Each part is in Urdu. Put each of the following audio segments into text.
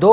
2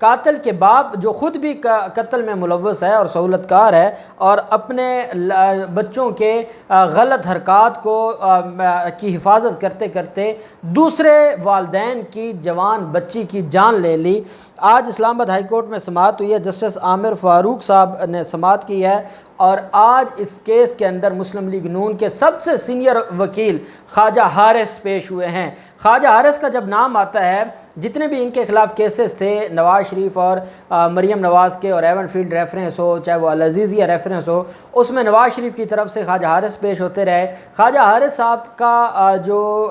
قاتل کے باپ جو خود بھی قتل میں ملوث ہے اور سہولت کار ہے اور اپنے بچوں کے غلط حرکات کی حفاظت کرتے کرتے دوسرے والدین کی جوان بچی کی جان لے لی۔ آج اسلام آباد ہائی کورٹ میں سماعت ہوئی ہے، جسٹس عامر فاروق صاحب نے سماعت کی ہے، اور آج اس کیس کے اندر مسلم لیگ نون کے سب سے سینئر وکیل خواجہ حارث پیش ہوئے ہیں۔ خواجہ حارث کا جب نام آتا ہے، جتنے بھی ان کے خلاف کیسز تھے، نواز شریف اور مریم نواز کے، اور ایون فیلڈ ریفرنس ہو چاہے وہ العزیزیہ ریفرنس ہو، اس میں نواز شریف کی طرف سے خواجہ حارث پیش ہوتے رہے۔ خواجہ حارث صاحب کا جو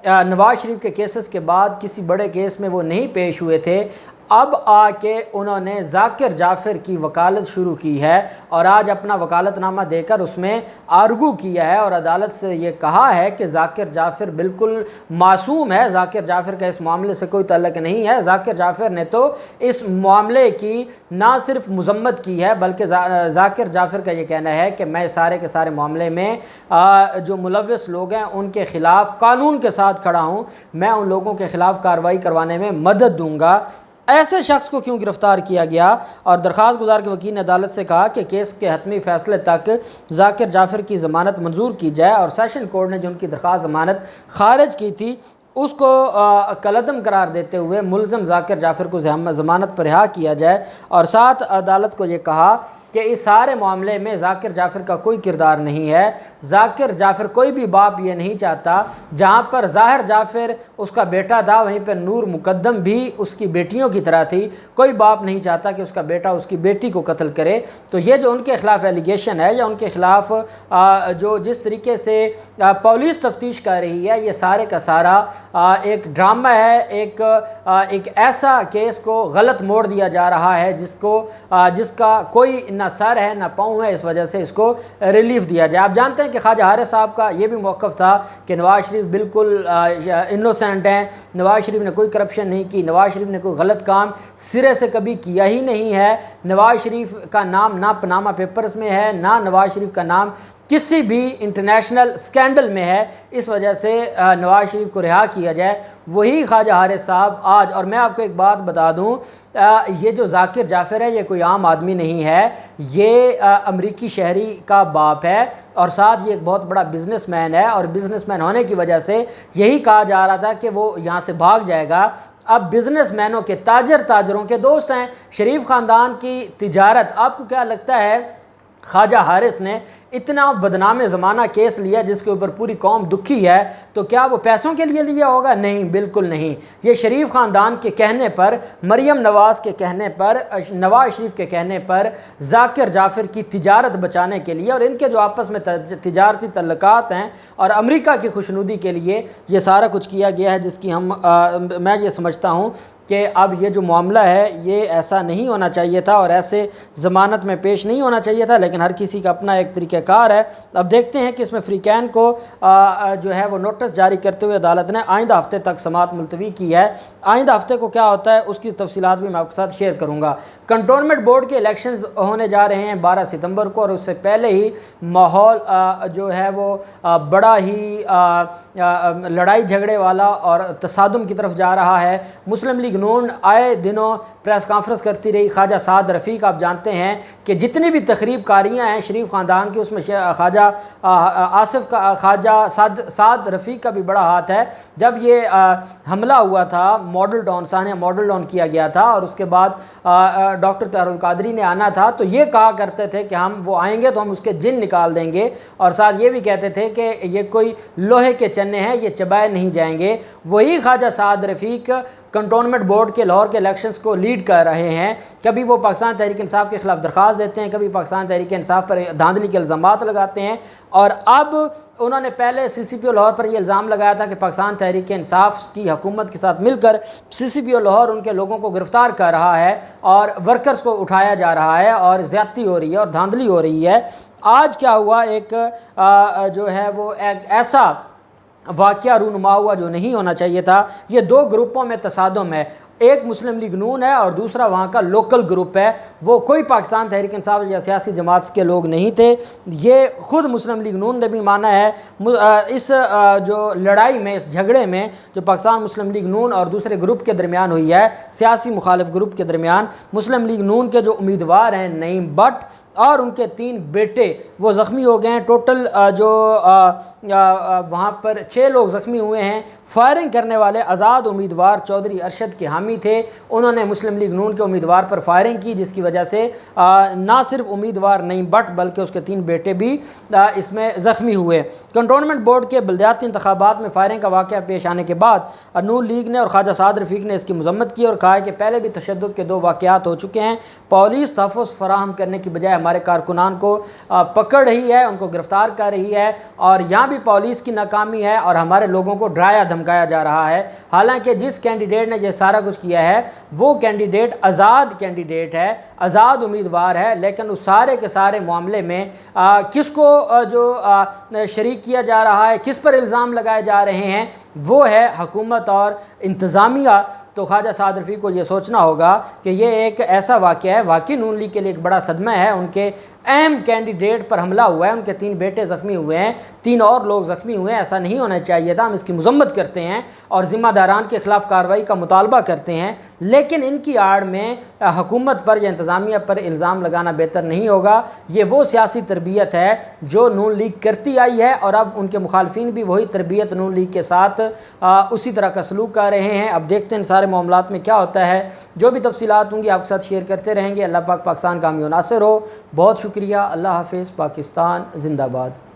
نواز شریف کے کیسز کے بعد کسی بڑے کیس میں وہ نہیں پیش ہوئے تھے، اب آ کے انہوں نے ذاکر جعفر کی وکالت شروع کی ہے، اور آج اپنا وکالت نامہ دے کر اس میں آرگو کیا ہے اور عدالت سے یہ کہا ہے کہ ذاکر جعفر بالکل معصوم ہے، ذاکر جعفر کا اس معاملے سے کوئی تعلق نہیں ہے۔ ذاکر جعفر نے تو اس معاملے کی نہ صرف مذمت کی ہے، بلکہ ذاکر جعفر کا یہ کہنا ہے کہ میں سارے کے سارے معاملے میں جو ملوث لوگ ہیں ان کے خلاف قانون کے ساتھ کھڑا ہوں، میں ان لوگوں کے خلاف کارروائی کروانے میں مدد دوں گا۔ ایسے شخص کو کیوں گرفتار کیا گیا؟ اور درخواست گزار کے وکیل نے عدالت سے کہا کہ کیس کے حتمی فیصلے تک ذاکر جعفر کی ضمانت منظور کی جائے، اور سیشن کورٹ نے جو ان کی درخواست ضمانت خارج کی تھی اس کو کالعدم قرار دیتے ہوئے ملزم ذاکر جعفر کو ضمانت پر رہا کیا جائے، اور ساتھ عدالت کو یہ کہا کہ اس سارے معاملے میں ذاکر جعفر کا کوئی کردار نہیں ہے۔ ذاکر جعفر کوئی بھی باپ یہ نہیں چاہتا، جہاں پر ظاہر جعفر اس کا بیٹا تھا وہیں پر نور مقدم بھی اس کی بیٹیوں کی طرح تھی، کوئی باپ نہیں چاہتا کہ اس کا بیٹا اس کی بیٹی کو قتل کرے۔ تو یہ جو ان کے خلاف ایلیگیشن ہے یا ان کے خلاف جو جس طریقے سے پولیس تفتیش کر رہی ہے، یہ سارے کا سارا ایک ڈرامہ ہے، ایک ایسا کیس کو غلط موڑ دیا جا رہا ہے جس کا کوئی نہ سر ہے نہ پاؤں ہے، اس وجہ سے اس کو ریلیف دیا جائے۔ آپ جانتے ہیں کہ خواجہ حارث صاحب کا یہ بھی موقف تھا کہ نواز شریف بالکل انوسینٹ ہیں، نواز شریف نے کوئی کرپشن نہیں کی، نواز شریف نے کوئی غلط کام سرے سے کبھی کیا ہی نہیں ہے، نواز شریف کا نام نہ پاناما پیپرز میں ہے، نہ نواز شریف کا نام کسی بھی انٹرنیشنل سکینڈل میں ہے، اس وجہ سے نواز شریف کو رہا کیا جائے۔ وہی خواجہ حارث صاحب آج، اور میں آپ کو ایک بات بتا دوں، یہ جو ذاکر جعفر ہے یہ کوئی عام آدمی نہیں ہے، یہ امریکی شہری کا باپ ہے، اور ساتھ یہ ایک بہت بڑا بزنس مین ہے، اور بزنس مین ہونے کی وجہ سے یہی کہا جا رہا تھا کہ وہ یہاں سے بھاگ جائے گا۔ اب بزنس مینوں کے تاجروں کے دوست ہیں، شریف خاندان کی تجارت، آپ کو کیا لگتا ہے خواجہ حارث نے اتنا بدنام زمانہ کیس لیا جس کے اوپر پوری قوم دکھی ہے، تو کیا وہ پیسوں کے لیے لیا ہوگا؟ نہیں، بالکل نہیں۔ یہ شریف خاندان کے کہنے پر، مریم نواز کے کہنے پر، نواز شریف کے کہنے پر، ذاکر جعفر کی تجارت بچانے کے لیے اور ان کے جو آپس میں تجارتی تعلقات ہیں اور امریکہ کی خوشنودی کے لیے یہ سارا کچھ کیا گیا ہے، جس کی میں یہ سمجھتا ہوں کہ اب یہ جو معاملہ ہے یہ ایسا نہیں ہونا چاہیے تھا اور ایسے ضمانت میں پیش نہیں ہونا چاہیے تھا، لیکن ہر کسی کا اپنا ایک طریقہ کار ہے۔ اب دیکھتے ہیں کہ اس میں فریقین کو جو ہے وہ نوٹس جاری کرتے ہوئے عدالت نے آئندہ ہفتے تک سماعت ملتوی کی ہے۔ آئندہ ہفتے کو کیا ہوتا ہے اس کی تفصیلات بھی میں آپ کے ساتھ شیئر کروں گا۔ کنٹونمنٹ بورڈ کے الیکشنز ہونے جا رہے ہیں 12 ستمبر کو، اور اس سے پہلے ہی ماحول جو ہے وہ بڑا ہی لڑائی جھگڑے والا اور تصادم کی طرف جا رہا ہے۔ مسلم لیگ نون آئے دنوں پریس کانفرنس کرتی رہی۔ خواجہ سعد رفیق، آپ جانتے ہیں کہ جتنی بھی تقریب کاریاں ہیں شریف خاندان کی، اس میں خواجہ سعد رفیق کا بھی بڑا ہاتھ ہے۔ جب یہ حملہ ہوا تھا ماڈل ٹاؤن، سانحہ ماڈل ٹاؤن کیا گیا تھا، اور اس کے بعد ڈاکٹر طاہر القادری نے آنا تھا، تو یہ کہا کرتے تھے کہ وہ آئیں گے تو ہم اس کے جن نکال دیں گے، اور ساتھ یہ بھی کہتے تھے کہ یہ کوئی لوہے کے چنے ہیں، یہ چبائے نہیں جائیں گے۔ وہی خواجہ سعد رفیق کنٹونمنٹ بورڈ کے لاہور کے الیکشنز کو لیڈ کر رہے ہیں۔ کبھی وہ پاکستان تحریک انصاف کے خلاف درخواست دیتے ہیں، کبھی پاکستان تحریک انصاف پر دھاندلی کے الزامات لگاتے ہیں، اور اب انہوں نے پہلے سی سی پی او لاہور پر یہ الزام لگایا تھا کہ پاکستان تحریک انصاف کی حکومت کے ساتھ مل کر سی سی پی او لاہور ان کے لوگوں کو گرفتار کر رہا ہے اور ورکرز کو اٹھایا جا رہا ہے اور زیادتی ہو رہی ہے اور دھاندلی ہو رہی ہے۔ آج کیا ہوا، ایک جو ہے وہ ایک ایسا واقعہ رونما ہوا جو نہیں ہونا چاہیے تھا۔ یہ دو گروپوں میں تصادم ہے۔ ایک مسلم لیگ نون ہے اور دوسرا وہاں کا لوکل گروپ ہے، وہ کوئی پاکستان تحریک انصاف یا سیاسی جماعت کے لوگ نہیں تھے۔ یہ خود مسلم لیگ نون نے بھی مانا ہے۔ اس جو لڑائی میں، اس جھگڑے میں جو پاکستان مسلم لیگ نون اور دوسرے گروپ کے درمیان ہوئی ہے، سیاسی مخالف گروپ کے درمیان، مسلم لیگ نون کے جو امیدوار ہیں نعیم بٹ اور ان کے 3 بیٹے وہ زخمی ہو گئے ہیں۔ ٹوٹل جو وہاں پر 6 لوگ زخمی ہوئے ہیں۔ فائرنگ کرنے والے آزاد امیدوار چودھری ارشد کے حامی تھے، انہوں نے مسلم لیگ نون کے امیدوار پر فائرنگ کی، جس کی وجہ سے نہ صرف امیدوار نعیم بٹ بلکہ اس کے 3 بیٹے بھی اس میں زخمی ہوئے۔ کنٹونمنٹ بورڈ کے بلدیاتی انتخابات میں فائرنگ کا واقعہ پیش آنے کے بعد نون لیگ نے اور خواجہ سعد رفیق نے اس کی مذمت کی اور کہا کہ پہلے بھی تشدد کے 2 واقعات ہو چکے ہیں، پولیس تحفظ فراہم کرنے کی بجائے ہمارے کارکنان کو پکڑ رہی ہے، ان کو گرفتار کر رہی ہے، اور یہاں بھی پولیس کی ناکامی ہے اور ہمارے لوگوں کو ڈرایا دھمکایا جا رہا ہے۔ حالانکہ جس کینڈیڈیٹ نے یہ سارا کچھ کیا ہے وہ کینڈیڈیٹ آزاد کینڈیڈیٹ ہے، آزاد امیدوار ہے، لیکن اس سارے کے سارے معاملے میں کس کو جو شریک کیا جا رہا ہے، کس پر الزام لگائے جا رہے ہیں، وہ ہے حکومت اور انتظامیہ۔ تو خواجہ سعد رفیق کو یہ سوچنا ہوگا کہ یہ ایک ایسا واقعہ ہے، واقعی نون لیگ کے لیے ایک بڑا صدمہ ہے۔ ان کے اہم کینڈیڈیٹ پر حملہ ہوا ہے، ان کے 3 بیٹے زخمی ہوئے ہیں، 3 اور لوگ زخمی ہوئے ہیں، ایسا نہیں ہونا چاہیے تھا۔ ہم اس کی مذمت کرتے ہیں اور ذمہ داران کے خلاف کارروائی کا مطالبہ کرتے ہیں، لیکن ان کی آڑ میں حکومت پر یا انتظامیہ پر الزام لگانا بہتر نہیں ہوگا۔ یہ وہ سیاسی تربیت ہے جو نون لیگ کرتی آئی ہے، اور اب ان کے مخالفین بھی وہی تربیت نون لیگ کے ساتھ اسی طرح کا سلوک کر رہے ہیں۔ اب دیکھتے ہیں ان سارے معاملات میں کیا ہوتا ہے۔ جو بھی تفصیلات ہوں گی آپ کے ساتھ شیئر کرتے رہیں گے۔ اللہ پاک پاکستان کا حامی و ناصر ہو۔ بہت شکریہ۔ اللہ حافظ۔ پاکستان زندہ باد۔